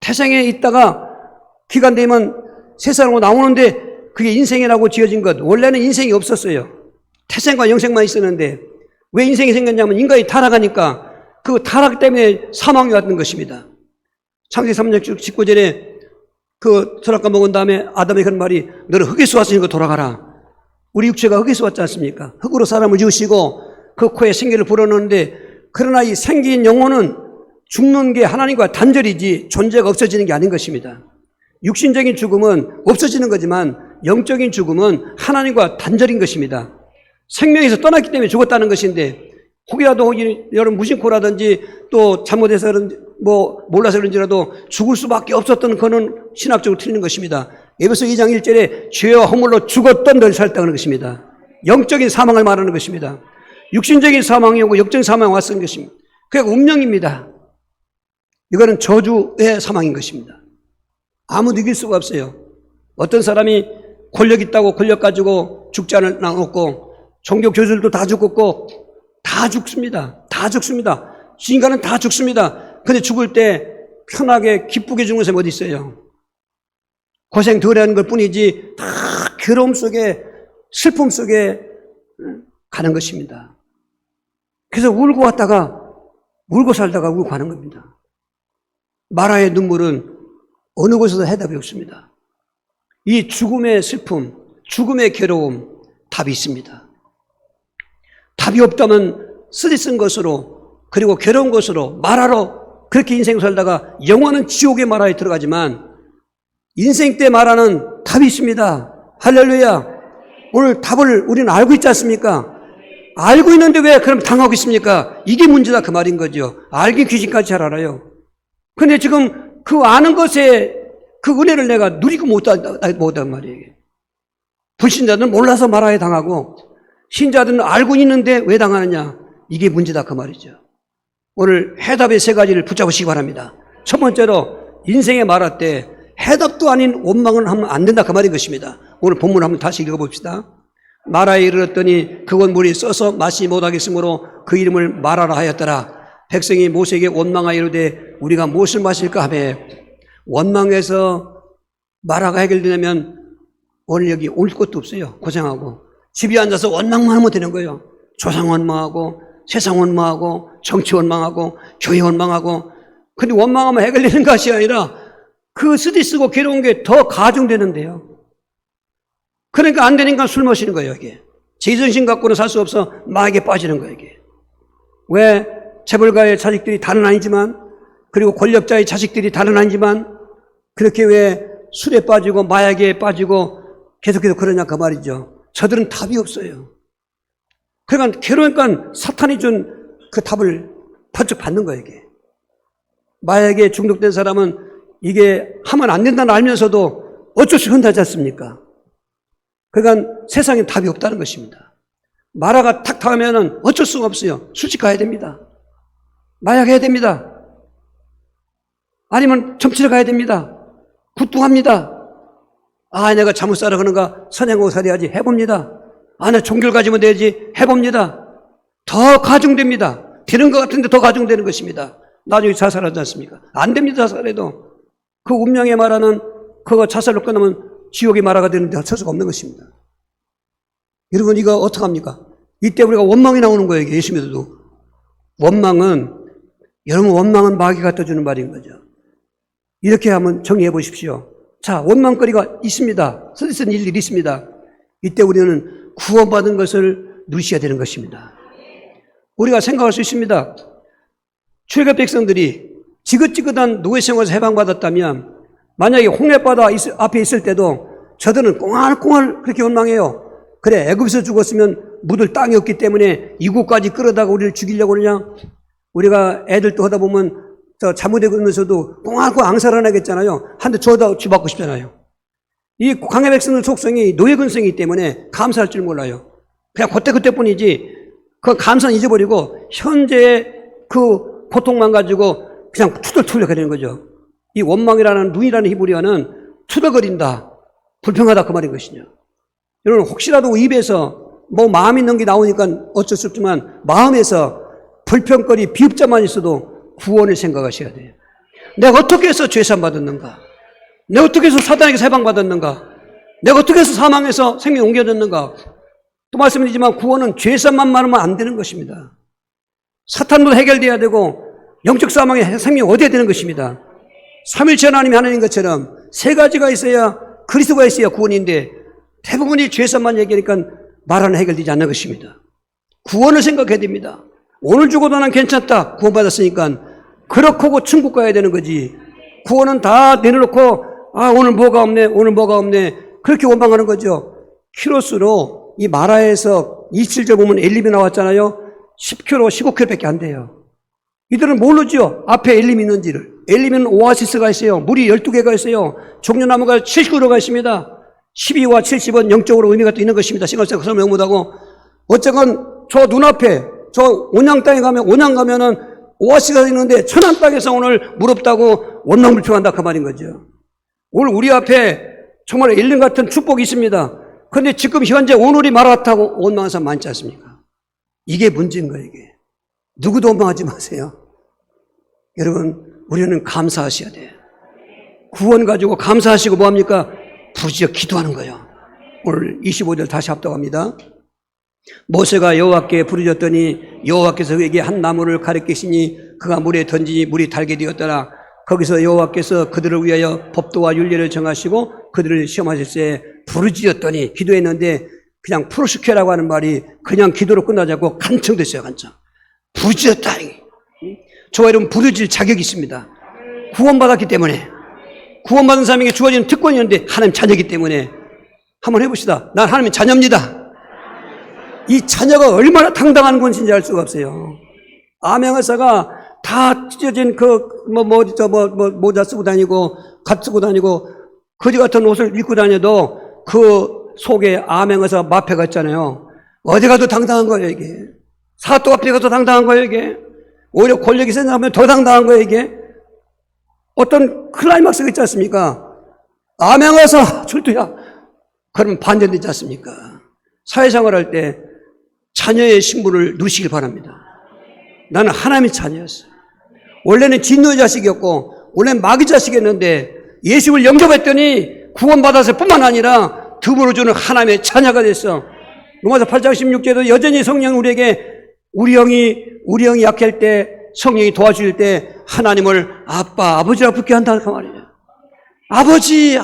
태생에 있다가 기간 되면 세상으로 나오는데 그게 인생이라고 지어진 것. 원래는 인생이 없었어요. 태생과 영생만 있었는데 왜 인생이 생겼냐면 인간이 타락하니까 그 타락 때문에 사망이 왔던 것입니다. 창세기 3장 19절에 그 선악과 먹은 다음에 아담의 그런 말이 너는 흙에서 왔으니까 돌아가라. 우리 육체가 흙에서 왔지 않습니까? 흙으로 사람을 지으시고 그 코에 생기를 불어넣는데 그러나 이 생긴 영혼은 죽는 게 하나님과 단절이지 존재가 없어지는 게 아닌 것입니다. 육신적인 죽음은 없어지는 거지만 영적인 죽음은 하나님과 단절인 것입니다. 생명에서 떠났기 때문에 죽었다는 것인데 혹이라도 여러분 무심코라든지 또 잘못해서 그런지 몰라서 그런지라도 죽을 수밖에 없었던 그는 신학적으로 틀린 것입니다. 에베소 2장 1절에 죄와 허물로 죽었던 널 살았다는 것입니다. 영적인 사망을 말하는 것입니다. 육신적인 사망이 오고 영적인 사망이 왔은 것입니다. 그게 운명입니다. 이거는 저주의 사망인 것입니다. 아무도 이길 수가 없어요. 어떤 사람이 권력 있다고 권력 가지고 죽지 않았고 종교 교수들도 다 죽었고 다 죽습니다. 다 죽습니다. 인간은 다 죽습니다. 근데 죽을 때 편하게 기쁘게 죽는 사람이 어디 있어요? 고생 덜 하는 것 뿐이지 다 괴로움 속에 슬픔 속에 가는 것입니다. 그래서 울고 왔다가 울고 살다가 울고 가는 겁니다. 마라의 눈물은 어느 곳에서 해답이 없습니다. 이 죽음의 슬픔, 죽음의 괴로움 답이 있습니다. 답이 없다면 쓰디쓴 것으로 그리고 괴로운 것으로 마라로 그렇게 인생 살다가 영원한 지옥의 마라에 들어가지만 인생 때 마라는 답이 있습니다. 할렐루야. 오늘 답을 우리는 알고 있지 않습니까? 알고 있는데 왜 그럼 당하고 있습니까? 이게 문제다 그 말인 거죠. 알긴 귀신까지 잘 알아요. 근데 지금 그 아는 것에 그 은혜를 내가 누리고 못한 말이에요. 불신자들은 몰라서 마라에 당하고 신자들은 알고 있는데 왜 당하느냐? 이게 문제다 그 말이죠. 오늘 해답의 세 가지를 붙잡으시기 바랍니다. 첫 번째로 인생의 마라 때 해답도 아닌 원망을 하면 안 된다 그 말인 것입니다. 오늘 본문을 한번 다시 읽어봅시다. 마라에 이르렀더니 그건 물이 써서 마시지 못하겠으므로 그 이름을 마라라 하였더라. 백성이 모세에게 원망하여 이르되 우리가 무엇을 마실까 하며 원망해서 마라가 해결되냐면 오늘 여기 올 것도 없어요. 고생하고 집에 앉아서 원망만 하면 되는 거예요. 조상 원망하고 세상 원망하고 정치 원망하고 교회 원망하고. 근데 원망하면 해결되는 것이 아니라 그 스트레스고 괴로운 게 더 가중되는데요. 그러니까 안 되니까 술 마시는 거예요, 이게. 제정신 갖고는 살 수 없어 마약에 빠지는 거예요, 이게. 왜? 재벌가의 자식들이 다는 아니지만, 그리고 권력자의 자식들이 다는 아니지만, 그렇게 왜 술에 빠지고 마약에 빠지고 계속해서 그러냐 그 말이죠. 저들은 답이 없어요. 그러니까 괴로우니까 사탄이 준 그 답을 번쩍 받는 거예요, 이게. 마약에 중독된 사람은 이게 하면 안 된다는 알면서도 어쩔 수 없이 하지 않습니까? 그러니까 세상에 답이 없다는 것입니다. 마라가 탁 타면은 어쩔 수가 없어요. 술집 가야 됩니다. 마약 해야 됩니다. 아니면 점치러 가야 됩니다. 굿둥합니다. 아, 내가 잘못 살아 그런가 선행하고 살아야지 해봅니다. 아, 나 종교를 가지면 되지 해봅니다. 더 가중됩니다. 되는 것 같은데 더 가중되는 것입니다. 나중에 자살하지 않습니까? 안 됩니다. 자살해도. 그 운명의 마라는 그거 자살로 끝나면 지옥의 마라가 되는데 어쩔 수가 없는 것입니다. 여러분 이거 어떡합니까? 이때 우리가 원망이 나오는 거예요. 예수 믿어도. 원망은 여러분 원망은 마귀가 떠주는 말인 거죠. 이렇게 한번 정리해 보십시오. 자, 원망거리가 있습니다. 스트레스는 일일이 있습니다. 이때 우리는 구원받은 것을 누리셔야 되는 것입니다. 우리가 생각할 수 있습니다. 출애굽 백성들이 지긋지긋한 노예 생활에서 해방받았다면 만약에 홍해바다 앞에 있을 때도 저들은 꽁알꽁알 그렇게 원망해요. 그래, 애굽에서 죽었으면 묻을 땅이 없기 때문에 이곳까지 끌어다가 우리를 죽이려고 그러냐? 우리가 애들 또 하다 보면 저 잘못되면서도 꽁알꽁알 앙살을 하겠잖아요. 한 대 줘다 쥐받고 싶잖아요. 이 광야 백성들 속성이 노예 근성이기 때문에 감사할 줄 몰라요. 그냥 그때뿐이지 그 감사는 잊어버리고 현재의 그 고통만 가지고 그냥 투덜투덜 거리는 거죠. 이 원망이라는 눈이라는 히브리어는 투덜거린다, 불평하다 그 말인 것이냐. 여러분 혹시라도 입에서 뭐 마음 있는 게 나오니까 어쩔 수 없지만 마음에서 불평거리 비읍자만 있어도 구원을 생각하셔야 돼요. 내가 어떻게 해서 죄산 받았는가? 내가 어떻게 해서 사단에게 해방받았는가? 내가 어떻게 해서 사망해서 생명 옮겨졌는가? 또 말씀드리지만 구원은 죄산만 많으면 안 되는 것입니다. 사탄도 해결돼야 되고 영적 사망의 생명이 얻어야 되는 것입니다. 삼일체 하나님이 하나님 것처럼 세 가지가 있어야 그리스도가 있어야 구원인데 대부분이 죄산만 얘기하니까 말하는 해결되지 않는 것입니다. 구원을 생각해야 됩니다. 오늘 죽어도 난 괜찮다. 구원받았으니까 그렇고 천국 가야 되는 거지. 구원은 다 내려놓고 아 오늘 뭐가 없네 오늘 뭐가 없네 그렇게 원망하는 거죠. 키로수로 이 마라에서 27절 보면 엘림이 나왔잖아요. 10km 15km밖에 안 돼요. 이들은 모르죠. 앞에 엘림이 있는지를. 엘림은 오아시스가 있어요. 물이 12개가 있어요. 종려나무가 70그루가 있습니다. 12와 70은 영적으로 의미가 또 있는 것입니다. 신갈생 설명 못하고 어쨌건 저 눈앞에 저 온양 땅에 가면 온양 가면은 오아시스가 있는데 천안 땅에서 오늘 물 없다고 원망불평한다 그 말인 거죠. 오늘 우리 앞에 정말 엘림 같은 축복이 있습니다. 그런데 지금 현재 오늘이 마라타고 원망하는 사람 많지 않습니까? 이게 문제인 거예요. 이게. 누구도 원망하지 마세요. 여러분 우리는 감사하셔야 돼요. 구원 가지고 감사하시고 뭐합니까? 부지어 기도하는 거예요. 오늘 25절 다시 합독합니다. 모세가 여호와께 부르짖었더니 여호와께서 그에게 한 나무를 가리키시니 그가 물에 던지니 물이 달게 되었더라. 거기서 여호와께서 그들을 위하여 법도와 윤례를 정하시고 그들을 시험하실세 부르짖었더니 기도했는데 그냥 프로시케라고 하는 말이 그냥 기도로 끝나지 않고 간청됐어요. 간청. 부르짖었다니. 저와 여러분 부르질 자격이 있습니다. 구원받았기 때문에. 구원받은 사람에게 주어지는 특권이 있는데 하나님 자녀이기 때문에 한번 해봅시다. 난 하나님의 자녀입니다. 이 자녀가 얼마나 당당한 건지 알 수가 없어요. 암행어사가 다 찢어진 모자 쓰고 다니고 갓 쓰고 다니고 거지 같은 옷을 입고 다녀도 그 속에 암행어사 마패가 있잖아요. 어디 가도 당당한 거예요, 이게. 사또 앞에 가도 당당한 거예요, 이게. 오히려 권력이 센 사람은 더 당당한 거예요, 이게. 어떤 클라이막스가 있지 않습니까? 암행어사 출두야. 그러면 반전되지 않습니까? 사회생활 할 때 자녀의 신분을 누리시길 바랍니다. 나는 하나님의 자녀였어요. 원래는 진노의 자식이었고 원래는 마귀 자식이었는데 예수를 영접했더니 구원받았을 뿐만 아니라 덤으로 주는 하나님의 자녀가 됐어. 로마서 8장 16절에도 여전히 성령 우리에게 우리 영이 약할 때 성령이 도와줄 때 하나님을 아빠, 아버지라고 부르게 한다 그 말이에요. 아버지.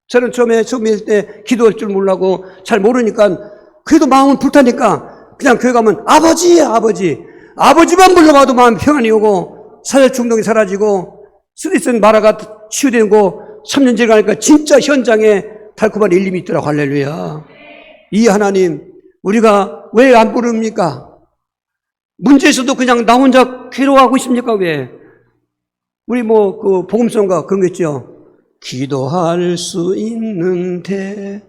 저는 처음에 처음일 때 기도할 줄 몰라고 잘 모르니까 그래도 마음은 불타니까 그냥 교회 가면 아버지만 불러봐도 마음 평안이 오고 사회 중독이 사라지고 스트레스 마라가 치유되고 3년째 가니까 진짜 현장에 달콤한 일림이 있더라고. 할렐루야. 이 하나님 우리가 왜 안 부릅니까? 문제에서도 그냥 나 혼자 괴로워하고 있습니까? 왜? 우리 그 복음성가 그런 거 있죠. 기도할 수 있는데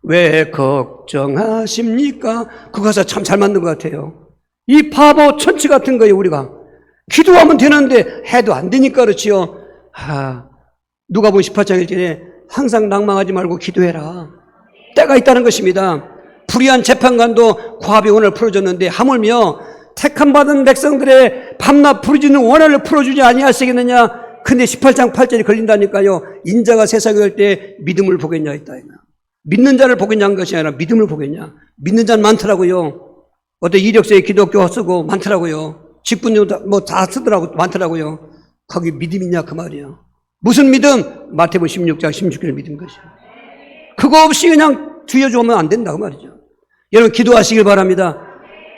왜 걱정하십니까? 그 가사 참 잘 맞는 것 같아요. 이 바보 천치 같은 거예요, 우리가. 기도하면 되는데 해도 안 되니까 그렇지요. 누가복음 18장 1절에 항상 낭망하지 말고 기도해라. 때가 있다는 것입니다. 불의한 재판관도 과비 원을 풀어줬는데 하물며 택함받은 백성들의 밤낮 부르짖는 원한을 풀어주지 아니하시겠느냐. 근데 18장 8절이 걸린다니까요. 인자가 세상에 올 때 믿음을 보겠냐 했다. 믿는 자를 보겠냐는 것이 아니라 믿음을 보겠냐. 믿는 자는 많더라고요. 어떤 이력서에 기독교 쓰고 많더라고요. 직분도 다 쓰더라고 많더라고요. 거기 믿음 있냐 그 말이에요. 무슨 믿음? 마태복음 16장 16절 믿는 것이요. 그거 없이 그냥 뒤어주면 안 된다 그 말이죠. 여러분 기도하시길 바랍니다.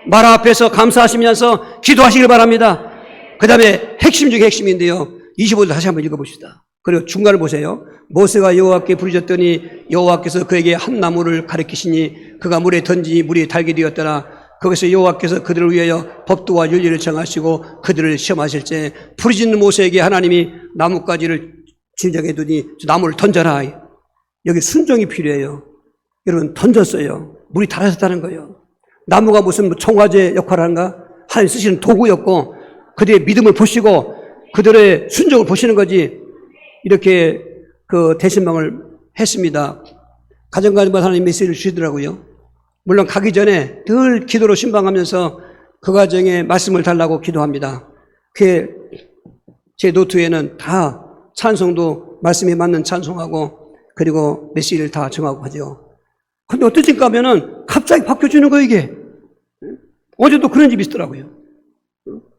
마라 앞에서 감사하시면서 기도하시길 바랍니다. 그 다음에 핵심 중에 핵심인데요. 25절 다시 한번 읽어봅시다. 그리고 중간을 보세요. 모세가 여호와께 부르짖더니 여호와께서 그에게 한 나무를 가리키시니 그가 물에 던지니 물이 달게 되었더라. 거기서 여호와께서 그들을 위하여 법도와 윤리를 정하시고 그들을 시험하실 때 부르짖는 모세에게 하나님이 나뭇가지를 진정해 두니 나무를 던져라. 여기 순종이 필요해요. 여러분 던졌어요. 물이 달아졌다는 거예요. 나무가 무슨 청화제 역할을 하는가? 하나님 쓰시는 도구였고 그들의 믿음을 보시고 그들의 순종을 보시는 거지. 이렇게 그 대신방을 했습니다. 가정가정마다 하나님 메시지를 주시더라고요. 물론 가기 전에 늘 기도로 신방하면서 그 가정에 말씀을 달라고 기도합니다. 제 노트에는 다 찬송도 말씀에 맞는 찬송하고 그리고 메시지를 다 정하고 하죠. 근데 어떠신가 하면은 갑자기 바뀌어주는 거예요, 이게. 어제도 그런 집이 있더라고요.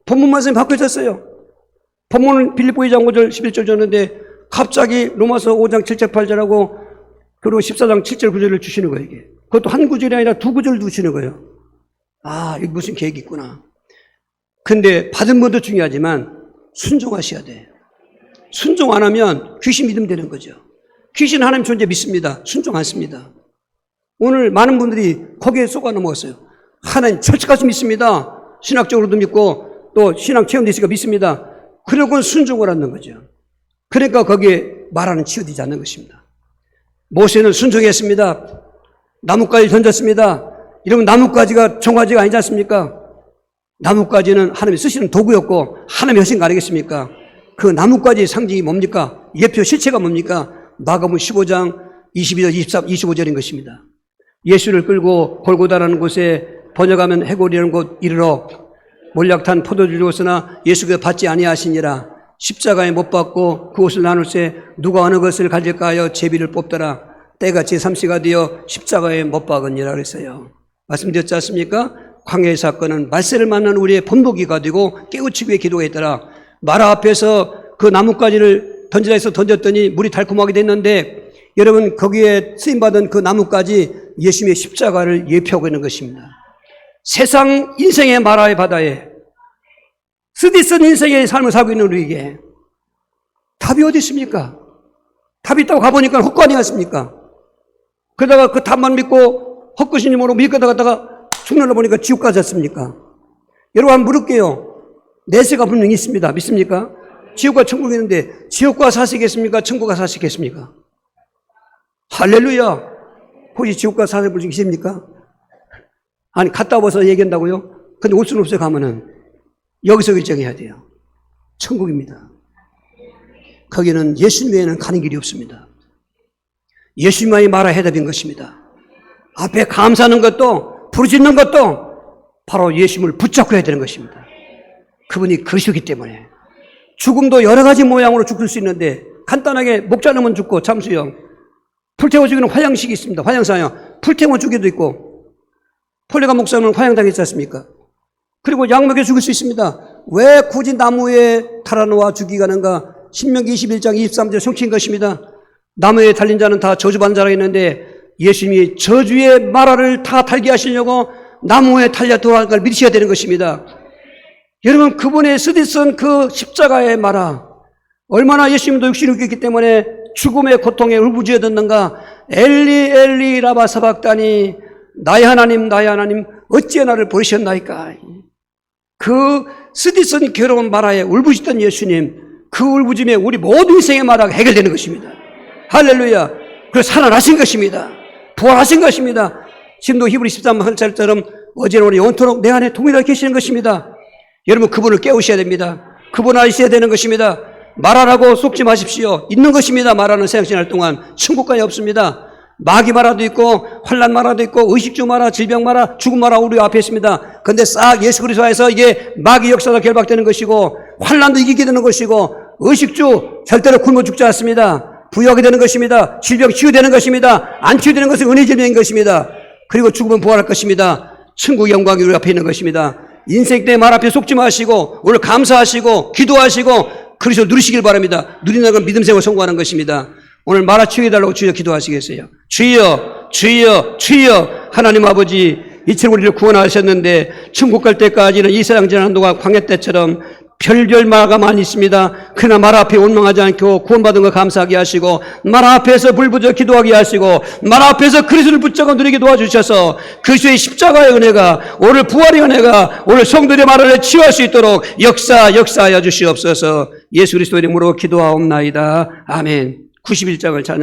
본문 말씀이 바뀌어졌어요. 본문은 빌립보 2장 5절 11절 줬는데 갑자기 로마서 5장 7절 8절하고 그리고 14장 7절 9절을 주시는 거예요, 이게. 그것도 한 구절이 아니라 두 구절을 주시는 거예요. 이게 무슨 계획이 있구나. 근데 받은 것도 중요하지만 순종하셔야 돼. 순종 안 하면 귀신 믿으면 되는 거죠. 귀신은 하나님 존재 믿습니다. 순종 안 씁니다. 오늘 많은 분들이 거기에 쏘가 넘어갔어요. 하나님 철칙까지 믿습니다. 신학적으로도 믿고 또 신앙 체험도 있으니까 믿습니다. 그러고는 순종을 하는 거죠. 그러니까 거기에 말하는 치유되지 않는 것입니다. 모세는 순종했습니다. 나뭇가지를 던졌습니다. 이러면 나뭇가지가 청화제가 아니지 않습니까? 나뭇가지는 하나님이 쓰시는 도구였고 하나님이 하신 거 아니겠습니까? 그 나뭇가지의 상징이 뭡니까? 예표 실체가 뭡니까? 마가복음 15장 22절 25절인 것입니다. 예수를 끌고 골고다라는 곳에 번역하면 해골이라는 곳 이르러 몰약탄 포도주 주었으나 예수께서 받지 아니하시니라. 십자가에 못 박고 그곳을 나눌세 누가 어느 것을 가질까 하여 제비를 뽑더라. 때가 제3시가 되어 십자가에 못 박으니라 그랬어요. 말씀드렸지 않습니까? 광야의 사건은 말세를 만난 우리의 본보기가 되고 깨우치기 위해 기도가 있더라. 마라 앞에서 그 나뭇가지를 던지라 해서 던졌더니 물이 달콤하게 됐는데 여러분 거기에 쓰임받은 그 나뭇가지 예수님의 십자가를 예표하고 있는 것입니다. 세상 인생의 마라의 바다에 쓰디쓴 인생의 삶을 살고 있는 우리에게 답이 어디 있습니까? 답이 있다고 가보니까 헛거 아니겠습니까? 그러다가 그 답만 믿고 헛것이님으로 믿다가 죽는다 보니까 지옥 가지 않습니까? 여러분 한번 물을게요. 내세가 분명히 있습니다. 믿습니까? 지옥과 천국이 있는데 지옥과 사시겠습니까? 천국과 사시겠습니까? 할렐루야. 혹시 지옥과 사실 분 계십니까? 아니 갔다 와서 얘기한다고요? 근데 올 수는 없어요. 가면은 여기서 결정해야 돼요. 천국입니다. 거기는 예수님 외에는 가는 길이 없습니다. 예수님만이 말할 해답인 것입니다. 앞에 감사하는 것도 부르짖는 것도 바로 예수님을 붙잡고 해야 되는 것입니다. 그분이 그리스도이기 때문에 죽음도 여러 가지 모양으로 죽을 수 있는데 간단하게 목 자르면 죽고 잠수형, 불태워 죽이는 화양식이 있습니다. 화양사형, 불태워 죽이도 있고 폴리가 목사는 화양당했지 않습니까? 그리고 약 먹여 죽일 수 있습니다. 왜 굳이 나무에 달아놓아 죽이가 하는가? 신명기 21장 23절 성취인 것입니다. 나무에 달린 자는 다 저주받는 자라 했는데 예수님이 저주의 마라를 다 달게 하시려고 나무에 달려 돌아가는 걸 믿으셔야 되는 것입니다. 여러분 그분의 쓰디쓴 그 십자가의 마라 얼마나 예수님도 육신을 입기 때문에 죽음의 고통에 울부짖어 듣는가. 엘리 엘리 라바 사박다니 나의 하나님 어찌 나를 버리셨나이까. 그 쓰디쓴 괴로운 마라에 울부짖던 예수님, 그 울부짖음에 우리 모든 인생의 마라가 해결되는 것입니다. 할렐루야. 그래서 살아나신 것입니다. 부활하신 것입니다. 지금도 히브리 13절처럼 어제는 오늘 영원토록 내 안에 동일하게 계시는 것입니다. 여러분 그분을 깨우셔야 됩니다. 그분 아시셔야 되는 것입니다. 말하라고 속지 마십시오. 있는 것입니다. 말하는 생각지날 동안 천국까지 없습니다. 마귀 마라도 있고 환난 마라도 있고 의식주 마라, 질병 마라, 죽음 마라 우리 앞에 있습니다. 그런데 싹 예수 그리스도에서 이게 마귀 역사가 결박되는 것이고 환난도 이기게 되는 것이고 의식주 절대로 굶어 죽지 않습니다. 부유하게 되는 것입니다. 질병 치유되는 것입니다. 안 치유되는 것은 은혜 질병인 것입니다. 그리고 죽으면 부활할 것입니다. 천국 영광이 우리 앞에 있는 것입니다. 인생 때 말 앞에 속지 마시고 오늘 감사하시고 기도하시고 그리스도 누리시길 바랍니다. 누리는 건 믿음 생활 성공하는 것입니다. 오늘 말아 치유해달라고 주여 기도하시겠어요? 주여 주여 주여 하나님 아버지 이처럼 우리를 구원하셨는데 천국 갈 때까지는 이 세상 지나는 동안 광야 때처럼 별별 마가 많이 있습니다. 그러나 말 앞에 원망하지 않고 구원받은 거 감사하게 하시고 말 앞에서 불부져 기도하게 하시고 말 앞에서 그리스도를 붙잡아 누리게 도와주셔서 그리스도의 십자가의 은혜가 오늘 부활의 은혜가 오늘 성도들의 말을 치유할 수 있도록 역사하여 주시옵소서. 예수 그리스도의 이름으로 기도하옵나이다. 아멘. 91장을 찬양